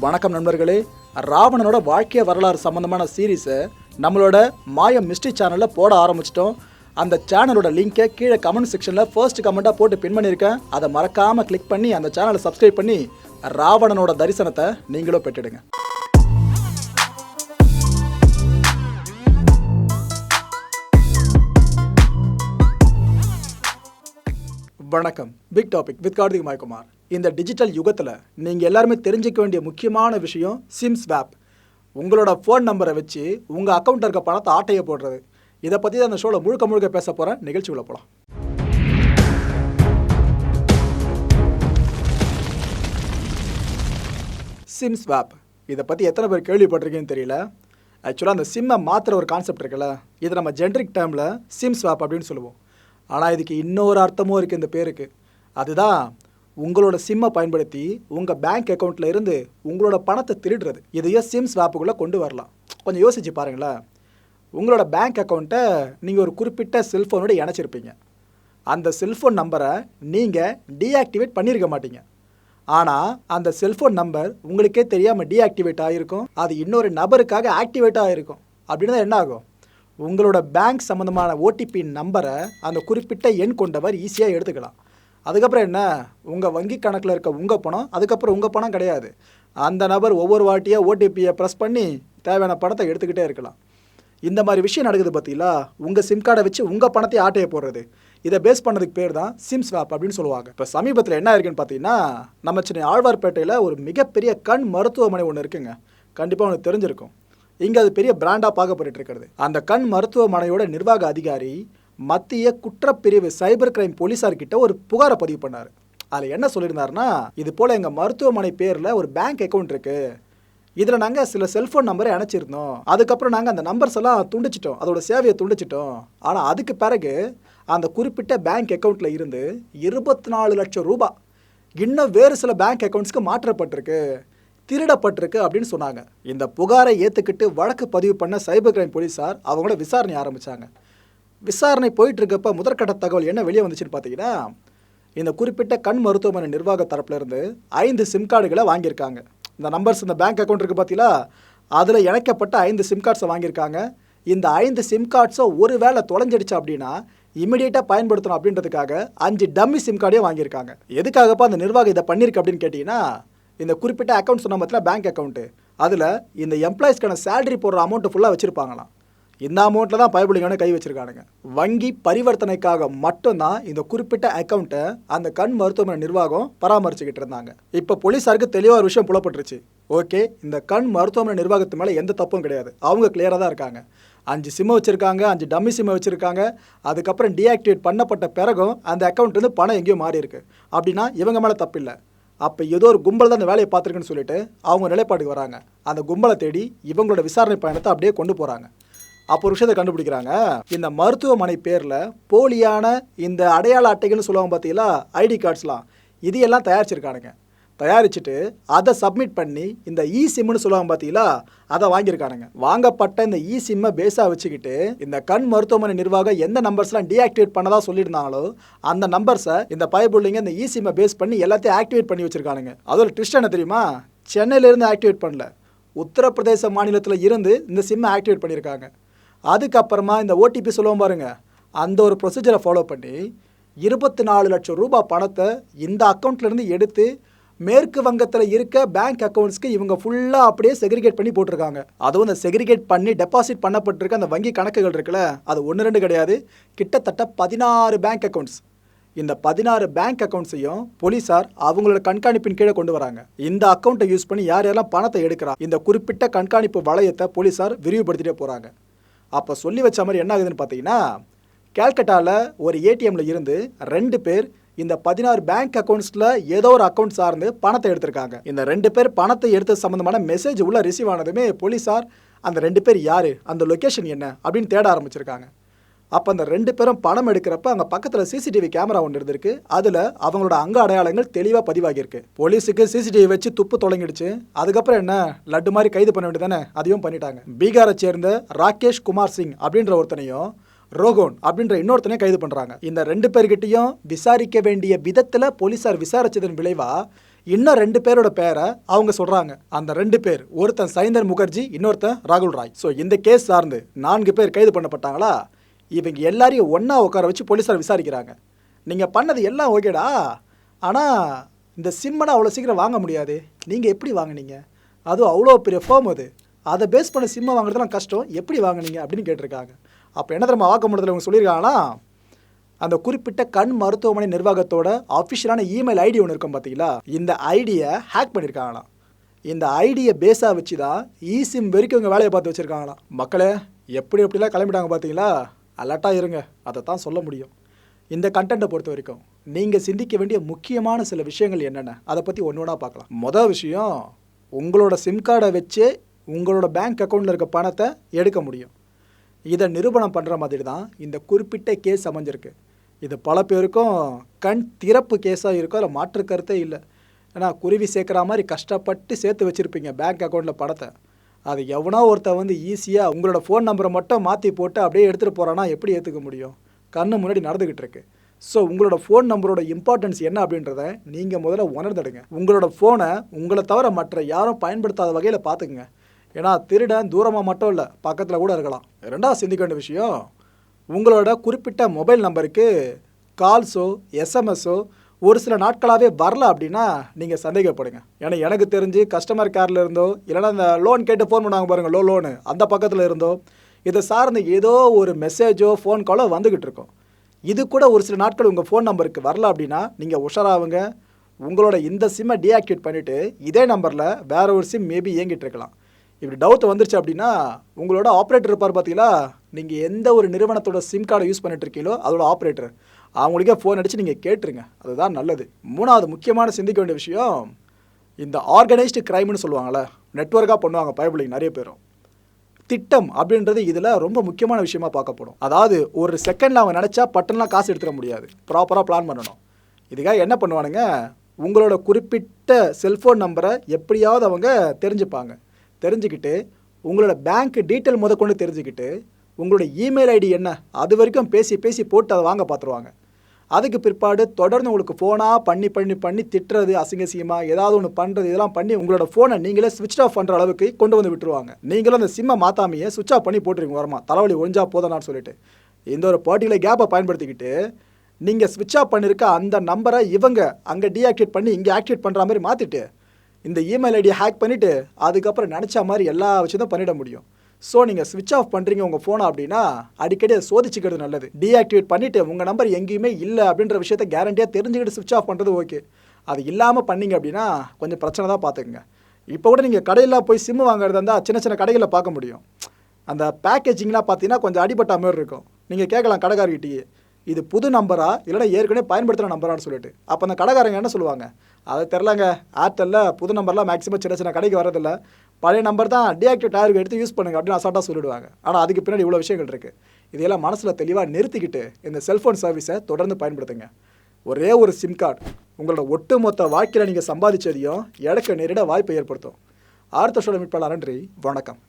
வணக்கம் நண்பர்களே. ராவணனோட வாழ்க்கை வரலாறு சம்பந்தமான சீரீஸை நம்மளோட மாயம் மிஸ்ட்ரி சேனலில் போட ஆரம்பிச்சிட்டோம். அந்த சேனலோட லிங்கை கீழே கமெண்ட் செக்ஷனில் ஃபர்ஸ்ட் கமெண்ட்டாக போட்டு பின் பண்ணியிருக்கேன். அதை மறக்காமல் கிளிக் பண்ணி அந்த சேனலை சப்ஸ்கிரைப் பண்ணி ராவணனோட தரிசனத்தை நீங்களும் பெற்றுடுங்க. வணக்கம். Big topic with Karthik Mayakumar. இந்த டிஜிட்டல் யுகத்தில் நீங்கள் எல்லாருமே தெரிஞ்சிக்க வேண்டிய முக்கியமான விஷயம் சிம் ஸ்வாப். உங்களோட ஃபோன் நம்பரை வச்சு உங்கள் அக்கௌண்ட்டில் இருக்க பணத்தை ஆட்டையை போடுறது. இதை பற்றி தான் அந்த ஷோவில் முழுக்க பேச போகிறேன். நிகழ்ச்சிக்குள்ள போகலாம். சிம் ஸ்வாப் இதை பற்றி எத்தனை பேர் கேள்விப்பட்டிருக்கீங்கன்னு தெரியல. ஆக்சுவலாக அந்த சிம்மை மாற்றுற ஒரு கான்செப்ட் இருக்குல்ல, இது நம்ம ஜென்ரிக் டேர்மில் சிம் ஸ்வாப் அப்படின்னு சொல்லுவோம். ஆனால் இதுக்கு இன்னொரு அர்த்தமும் இருக்குது இந்த பேருக்கு. அதுதான் உங்களோட சிம்மை பயன்படுத்தி உங்கள் பேங்க் அக்கௌண்ட்டில் இருந்து உங்களோட பணத்தை திருடுறது. இதையே சிம் ஸ்வாப்புக்குள்ளே கொண்டு வரலாம். கொஞ்சம் யோசிச்சு பாருங்களேன். உங்களோட பேங்க் அக்கௌண்ட்டை நீங்கள் ஒரு குறிப்பிட்ட செல்ஃபோனோடு இணைச்சிருப்பீங்க. அந்த செல்ஃபோன் நம்பரை நீங்கள் டீஆக்டிவேட் பண்ணியிருக்க மாட்டீங்க. ஆனால் அந்த செல்ஃபோன் நம்பர் உங்களுக்கே தெரியாமல் டீஆக்டிவேட் ஆகிருக்கும். அது இன்னொரு நபருக்காக ஆக்டிவேட் ஆகிருக்கும். அப்படின்னா என்ன ஆகும்? உங்களோட பேங்க் சம்மந்தமான ஓடிபி நம்பரை அந்த குறிப்பிட்ட எண் கொண்டவர் ஈஸியாக எடுத்துக்கலாம். அதுக்கப்புறம் என்ன, உங்கள் வங்கி கணக்கில் இருக்க உங்கள் பணம் அதுக்கப்புறம் உங்கள் பணம் கிடையாது. அந்த நபர் ஒவ்வொரு வாட்டியாக ஓடிபியை ப்ரெஸ் பண்ணி தேவையான பணத்தை எடுத்துக்கிட்டே இருக்கலாம். இந்த மாதிரி விஷயம் நடக்குது பார்த்தீங்களா? உங்கள் சிம் கார்டை வச்சு உங்கள் பணத்தை ஆட்டையை போடுறது. இதை பேஸ் பண்ணதுக்கு பேர் தான் சிம் ஸ்வாப் அப்படின்னு சொல்லுவாங்க. இப்போ சமீபத்தில் என்ன இருக்குன்னு பார்த்தீங்கன்னா, நம்ம சென்னை ஆழ்வார்பேட்டையில் ஒரு மிகப்பெரிய கண் மருத்துவமனை ஒன்று இருக்குங்க. கண்டிப்பாக உங்களுக்கு தெரிஞ்சிருக்கும். இங்கே அது பெரிய பிராண்டாக பார்க்கப்பட்டு இருக்கிறது. அந்த கண் மருத்துவமனையோட நிர்வாக அதிகாரி மத்திய குற்றப்பிரிவு சைபர் கிரைம் போலீஸார்கிட்ட ஒரு புகாரை பதிவு பண்ணார். அதில் என்ன சொல்லியிருந்தாருன்னா, இது போல் எங்கள் மருத்துவமனை பேரில் ஒரு பேங்க் அக்கௌண்ட் இருக்குது. இதில் நாங்கள் சில செல்ஃபோன் நம்பரை இணைச்சிருந்தோம். அதுக்கப்புறம் நாங்கள் அந்த நம்பர்ஸ் எல்லாம் துண்டிச்சிட்டோம், அதோட சேவையை துண்டிச்சிட்டோம். ஆனால் அதுக்கு பிறகு அந்த குறிப்பிட்ட பேங்க் அக்கௌண்ட்டில் இருந்து 24 லட்சம் ரூபாய் இன்னும் வேறு சில பேங்க் அக்கௌண்ட்ஸ்க்கு மாற்றப்பட்டிருக்கு, திருடப்பட்டிருக்கு அப்படின்னு சொன்னாங்க. இந்த புகாரை ஏற்றுக்கிட்டு வழக்கு பதிவு பண்ண சைபர் கிரைம் போலீஸார் அவங்களோட விசாரணை ஆரம்பித்தாங்க. விசாரணை போயிட்டு இருக்கப்ப முதற்கட்ட தகவல் என்ன வெளியே வந்துச்சுன்னு பார்த்தீங்கன்னா, இந்த குறிப்பிட்ட கண் மருத்துவமனை நிர்வாக தரப்புலேருந்து 5 சிம் கார்டுகளை வாங்கியிருக்காங்க. இந்த நம்பர்ஸ் இந்த பேங்க் அக்கௌண்ட் இருக்குது பார்த்தீங்களா, அதில் இணைக்கப்பட்ட 5 சிம் கார்ட்ஸை வாங்கியிருக்காங்க. இந்த 5 சிம் கார்ட்ஸை ஒரு வேளை தொலைஞ்சிடுச்சு அப்படின்னா இமீடியட்டாக பயன்படுத்தணும் அப்படின்றதுக்காக 5 டம்மி சிம் கார்டையும் வாங்கியிருக்காங்க. எதுக்காகப்பா அந்த நிர்வாகம் இதை பண்ணியிருக்கு அப்படின்னு கேட்டிங்கன்னா, இந்த குறிப்பிட்ட அக்கௌண்ட் சொன்ன பார்த்தீங்கன்னா பேங்க் அக்கௌண்ட்டு, அதில் இந்த எம்ப்ளாயிஸ்க்கான சேலரி போடுற அமௌண்ட்டு ஃபுல்லாக வச்சுருப்பாங்களாம். இந்த அமௌண்ட்டில் தான் பயபுலிங்கான கை வச்சுருக்கானுங்க. வங்கி பரிவர்த்தனைக்காக மட்டும்தான் இந்த குறிப்பிட்ட அக்கௌண்ட்டை அந்த கண் மருத்துவமனை நிர்வாகம் பராமரிச்சுக்கிட்டு இருந்தாங்க. இப்போ போலீஸாருக்கு தெளிவாக ஒரு விஷயம் புலப்பட்டுருச்சு. ஓகே, இந்த கண் மருத்துவமனை நிர்வாகத்து மேலே எந்த தப்பும் கிடையாது, அவங்க கிளியராக தான் இருக்காங்க. 5 சிம்மை வச்சுருக்காங்க, 5 டம்மி சிம்மை வச்சுருக்காங்க. அதுக்கப்புறம் டீஆக்டிவேட் பண்ணப்பட்ட பிறகும் அந்த அக்கௌண்ட்லேருந்து பணம் எங்கேயோ மாறி இருக்கு அப்படின்னா இவங்க மேலே தப்பு இல்லை. அப்போ ஏதோ ஒரு கும்பல் தான் அந்த வேலையை பார்த்துருக்குன்னு சொல்லிட்டு அவங்க நிலைப்பாட்டுக்கு வராங்க. அந்த கும்பலை தேடி இவங்களோட விசாரணை பயணத்தை அப்படியே கொண்டு போகிறாங்க. அப்போ ஒரு விஷயத்தை கண்டுபிடிக்கிறாங்க. இந்த மருத்துவமனை பேரில் போலியான இந்த அடையாள அட்டைகள்னு சொல்லுவாங்க பார்த்தீங்களா, ஐடி கார்ட்ஸ்லாம், இது எல்லாம் தயாரிச்சிருக்கானுங்க. தயாரிச்சுட்டு அதை சப்மிட் பண்ணி இந்த இ சிம்னு சொல்லுவாங்க பார்த்தீங்களா, அதை வாங்கியிருக்கானுங்க. வாங்கப்பட்ட இந்த இ சிம்மை பேஸாக வச்சுக்கிட்டு இந்த கண் மருத்துவமனை நிர்வாகம் எந்த நம்பர்ஸ்லாம் டீஆக்டிவேட் பண்ணதா சொல்லியிருந்தாங்களோ அந்த நம்பர்ஸை இந்த பயபுள்ளிங்க இந்த இ சிம்மை பேஸ் பண்ணி எல்லாத்தையும் ஆக்டிவேட் பண்ணி வச்சுருக்கானுங்க. அதோட ட்விஸ்ட் என்ன தெரியுமா? சென்னையிலேருந்து ஆக்டிவேட் பண்ணல, உத்தரப்பிரதேச மாநிலத்தில் இருந்து இந்த சிம்மை ஆக்டிவேட் பண்ணியிருக்காங்க. அதுக்கப்புறமா இந்த ஓடிபி சொல்லுவோம் பாருங்க, அந்த ஒரு ப்ரொசீஜரை ஃபாலோ பண்ணி 24 லட்சம் ரூபாய் பணத்தை இந்த அக்கௌண்ட்லேருந்து எடுத்து மேற்கு வங்கத்தில் இருக்க பேங்க் அக்கௌண்ட்ஸ்க்கு இவங்க ஃபுல்லாக அப்படியே செக்ரிகேட் பண்ணி போட்டிருக்காங்க. அதுவும் இந்த செக்ரிகேட் பண்ணி டெபாசிட் பண்ணப்பட்டிருக்க அந்த வங்கி கணக்குகள் இருக்குல்ல, அது 1 2 கிடையாது, கிட்டத்தட்ட 16 பேங்க் அக்கௌண்ட்ஸ். இந்த 16 பேங்க் அக்கௌண்ட்ஸையும் போலீஸார் அவங்களோட கண்காணிப்பின் கீழே கொண்டு வராங்க. இந்த அக்கௌண்ட்டை யூஸ் பண்ணி யார் யாரெல்லாம் பணத்தை எடுக்கிறா, இந்த குறிப்பிட்ட கண்காணிப்பு வளையத்தை போலீஸார் விரிவுபடுத்திட்டே போகிறாங்க. அப்போ சொல்லி வச்ச மாதிரி என்ன ஆகுதுன்னு பார்த்தீங்கன்னா, கேல்கட்டாவில் ஒரு ஏடிஎம்மில் இருந்து 2 பேர் இந்த 16 பேங்க் அக்கௌண்ட்ஸில் ஏதோ ஒரு அக்கௌண்ட் சார்ந்து பணத்தை எடுத்திருக்காங்க. இந்த 2 பேர் பணத்தை எடுத்த சம்மந்தமான மெசேஜ் உள்ள ரிசீவ் ஆனதுமே போலீஸார் அந்த 2 பேர் யார், அந்த லொக்கேஷன் என்ன அப்படின்னு தேட ஆரம்பிச்சிருக்காங்க. அப்போ அந்த 2 பேரும் பணம் எடுக்கிறப்ப அங்கே பக்கத்தில் சிசிடிவி கேமரா ஒன்று இருந்திருக்கு. அதில் அவங்களோட அங்க அடையாளங்கள் தெளிவாக பதிவாகியிருக்கு. போலீஸுக்கு சிசிடிவி வச்சு துப்பு தொடங்கிடுச்சு. அதுக்கப்புறம் என்ன, லட்டு மாதிரி கைது பண்ண வேண்டியதானே, அதையும் பண்ணிட்டாங்க. பீகாரை சேர்ந்த ராகேஷ் குமார் சிங் அப்படின்ற ஒருத்தனையும் ரோகோன் அப்படின்ற இன்னொருத்தனையும் கைது பண்ணுறாங்க. இந்த 2 பேர்கிட்டையும் விசாரிக்க வேண்டிய விதத்தில் போலீஸார் விசாரிச்சதன் விளைவாக இன்னும் 2 பேரோட பேரை அவங்க சொல்கிறாங்க. அந்த 2 பேர், ஒருத்தன் சைந்தர் முகர்ஜி, இன்னொருத்தன் ராகுல் ராய். ஸோ இந்த கேஸ் சார்ந்து 4 பேர் கைது பண்ணப்பட்டாங்களா? இவங்க எல்லாரையும் ஒன்றா உட்கார வச்சு போலீஸார் விசாரிக்கிறாங்க. நீங்கள் பண்ணது எல்லாம் ஓகேடா, ஆனால் இந்த சிம்மை அவ்வளோ சீக்கிரம் வாங்க முடியாது, நீங்கள் எப்படி வாங்கினீங்க? அதுவும் அவ்வளோ பெரிய ஃபேம் அது, அதை பேஸ் பண்ண சிம்மை வாங்குறதுலாம் கஷ்டம், எப்படி வாங்கினீங்க அப்படின்னு கேட்டிருக்காங்க. அப்போ என்ன தெரியுமா வாக்குமூலத்தில் அவங்க சொல்லியிருக்காங்கன்னா, அந்த குறிப்பிட்ட கண் மருத்துவமனை நிர்வாகத்தோட அஃபிஷியலான இமெயில் ஐடி ஒன்று இருக்கும் பார்த்தீங்களா, இந்த ஐடியை ஹேக் பண்ணியிருக்காங்களாம். இந்த ஐடியை பேஸாக வச்சு தான் இசிம் வரைக்கும் இவங்க வேலையை பார்த்து வச்சுருக்காங்களாம். மக்களே எப்படிலாம் கிளம்பிட்டாங்க பார்த்தீங்களா? அலர்ட்டாக இருங்க, அதை தான் சொல்ல முடியும். இந்த கண்டென்ட்டை பொறுத்த வரைக்கும் நீங்கள் சிந்திக்க வேண்டிய முக்கியமான சில விஷயங்கள் என்னென்ன, அதை பற்றி ஒன்று ஒன்றா பார்க்கலாம். மொதல் விஷயம், உங்களோட சிம் கார்டை வச்சு உங்களோட பேங்க் அக்கௌண்ட்டில் இருக்க பணத்தை எடுக்க முடியும். இதை நிரூபணம் பண்ணுற மாதிரி தான் இந்த குறிப்பிட்ட கேஸ் அமைஞ்சிருக்கு. இது பல பேருக்கும் கண் திறப்பு கேஸாக இருக்கும், அதில் மாற்று கருத்தே இல்லை. ஏன்னா குருவி சேர்க்குற மாதிரி கஷ்டப்பட்டு சேர்த்து வச்சுருப்பீங்க பேங்க் அக்கௌண்ட்டில் பணத்தை. அது எவனோ ஒருத்தர் வந்து ஈஸியாக உங்களோட ஃபோன் நம்பரை மட்டும் மாற்றி போட்டு அப்படியே எடுத்துகிட்டு போகிறான்னா எப்படி ஏற்றுக்க முடியும்? கண்ணு முன்னாடி நடந்துக்கிட்டு இருக்கு. ஸோ உங்களோட ஃபோன் நம்பரோட இம்பார்ட்டன்ஸ் என்ன அப்படின்றத நீங்கள் முதல்ல உணர்ந்துடுங்க. உங்களோட ஃபோனை உங்களை தவிர மற்ற யாரும் பயன்படுத்தாத வகையில் பார்த்துக்குங்க. ஏன்னா திருடன் தூரமாக மட்டும் இல்லை, பக்கத்தில் கூட இருக்கலாம். ரெண்டாவது சிந்திக்க வேண்டிய விஷயம், உங்களோட குறிப்பிட்ட மொபைல் நம்பருக்கு கால்ஸோ எஸ்எம்எஸோ ஒரு சில நாட்களாகவே வரல அப்படின்னா நீங்கள் சந்தேகப்படுங்க. ஏன்னா எனக்கு தெரிஞ்சு கஸ்டமர் கேரில் இருந்தோ, இல்லைனா இந்த லோன் கேட்டு ஃபோன் பண்ணாங்க பாருங்கள், லோனு அந்த பக்கத்தில் இருந்தோ இதை சார்ந்து ஏதோ ஒரு மெசேஜோ ஃபோன் காலோ வந்துக்கிட்டு இருக்கோம். இது கூட ஒரு சில நாட்கள் உங்கள் ஃபோன் நம்பருக்கு வரல அப்படின்னா நீங்கள் உஷாராகுங்க. உங்களோட இந்த சிம்மை டீஆக்டிவேட் பண்ணிவிட்டு இதே நம்பரில் வேற ஒரு சிம் மேபி இயங்கிட்டு இருக்கலாம். இப்படி டவுட் வந்துருச்சு அப்படின்னா உங்களோட ஆப்ரேட்டர் இருப்பார் பார்த்தீங்களா, நீங்கள் எந்த ஒரு நிறுவனத்தோட சிம் கார்டை யூஸ் பண்ணிட்டு இருக்கீங்களோ அதோட ஆப்ரேட்டர் அவங்களுக்கே ஃபோன் அடித்து நீங்கள் கேட்டுருங்க, அதுதான் நல்லது. மூணாவது முக்கியமான சிந்திக்க வேண்டிய விஷயம், இந்த ஆர்கனைஸ்டு கிரைம்னு சொல்லுவாங்கள்ல, நெட்வொர்க்காக பண்ணுவாங்க பயபுலிங் நிறைய பேரும். திட்டம் அப்படின்றது இதில் ரொம்ப முக்கியமான விஷயமா பார்க்கப்படும். அதாவது ஒரு செகண்டில் அவங்க நினச்சா பட்டன்லாம் காசு எடுத்துட முடியாது, ப்ராப்பராக பிளான் பண்ணணும். இதுக்காக என்ன பண்ணுவானுங்க, உங்களோட குறிப்பிட்ட செல்ஃபோன் நம்பரை எப்படியாவது அவங்க தெரிஞ்சுக்கிட்டு உங்களோட பேங்க் டீட்டெயில் முதற்கொண்டு தெரிஞ்சுக்கிட்டு உங்களோட இமெயில் ஐடி என்ன அது வரைக்கும் பேசி போட்டு அதை வாங்க பார்த்துருவாங்க. அதுக்கு பிற்பாடு தொடர்ந்து உங்களுக்கு ஃபோனாக பண்ணி திட்டுறது, அசிங்கசியமாக ஏதாவது ஒன்று பண்ணுறது, இதெல்லாம் பண்ணி உங்களோட ஃபோனை நீங்களே ஸ்விட்ச் ஆஃப் பண்ணுற அளவுக்கு கொண்டு வந்து விட்டுருவாங்க. நீங்களும் அந்த சிம்மை மாற்றாமையே ஸ்விட்ச் ஆஃப் பண்ணி போட்டுருங்க வரமா, தலைவலி ஒழிஞ்சா போதானான்னு சொல்லிட்டு. இந்த ஒரு பர்டிகுலர் கேப்பை பயன்படுத்திக்கிட்டு நீங்கள் ஸ்விட்ச் ஆஃப் பண்ணியிருக்க அந்த நம்பரை இவங்க அங்கே டீஆக்டிவேட் பண்ணி இங்கே ஆக்டிவேட் பண்ணுற மாதிரி மாற்றிட்டு இந்த இமெயில் ஐடியை ஹேக் பண்ணிவிட்டு அதுக்கப்புறம் நினச்ச மாதிரி எல்லா விஷயத்தையும் பண்ணிட முடியும். ஸோ நீங்கள் ஸ்விட்ச் ஆஃப் பண்ணுறீங்க உங்கள் ஃபோனை அப்படின்னா அடிக்கடி அதை சோதிச்சுக்கிறது நல்லது. டீஆக்டிவேட் பண்ணிவிட்டு உங்கள் நம்பர் எங்கேயுமே இல்லை அப்படின்ற விஷயத்தை கேரண்டியாக தெரிஞ்சுக்கிட்டு ஸ்விட்ச் ஆஃப் பண்ணுறது ஓகே. அது இல்லாமல் பண்ணிங்க அப்படின்னா கொஞ்சம் பிரச்சனை தான் பார்த்துக்குங்க. இப்போ கூட நீங்கள் கடையில் போய் சிம்மு வாங்குறதா இருந்தால் சின்ன கடைகளில் பார்க்க முடியும். அந்த பேக்கேஜிங்லாம் பார்த்தீங்கன்னா கொஞ்சம் அடிபட்ட மாதிரி இருக்கும். நீங்கள் கேட்கலாம் கடைக்காரர்கிட்டயே, இது புது நம்பரா இல்லைனா ஏற்கனவே பயன்படுத்துகிற நம்பரான்னு சொல்லிட்டு. அப்போ அந்த கடைக்காரங்க என்ன சொல்லுவாங்க, அதை தெரிலங்க, ஏர்டெல்லில் புது நம்பர்லாம் மேக்ஸிமம் சின்ன கடைக்கு வரதில்ல, பழைய நம்பர் தான் டீஆக்டிவேட் ஆயிருக்கு, எடுத்து யூஸ் பண்ணுங்க அப்படின்னு அசால்ட்டாக சொல்லிடுவாங்க. ஆனால் அதுக்கு பின்னாடி இவ்வளோ விஷயங்கள் இருக்குது. இதையெல்லாம் மனசில் தெளிவாக நிறுத்திக்கிட்டு இந்த செல்ஃபோன் சர்வீஸை தொடர்ந்து பயன்படுத்துங்க. ஒரே ஒரு சிம் கார்டு உங்களோட ஒட்டுமொத்த வாழ்க்கையில் நீங்கள் சம்பாதிச்சதையும் இழக்க நேரிட வாய்ப்பை ஏற்படுத்தும். அடுத்த சொல்ல மீட்பாளர், நன்றி, வணக்கம்.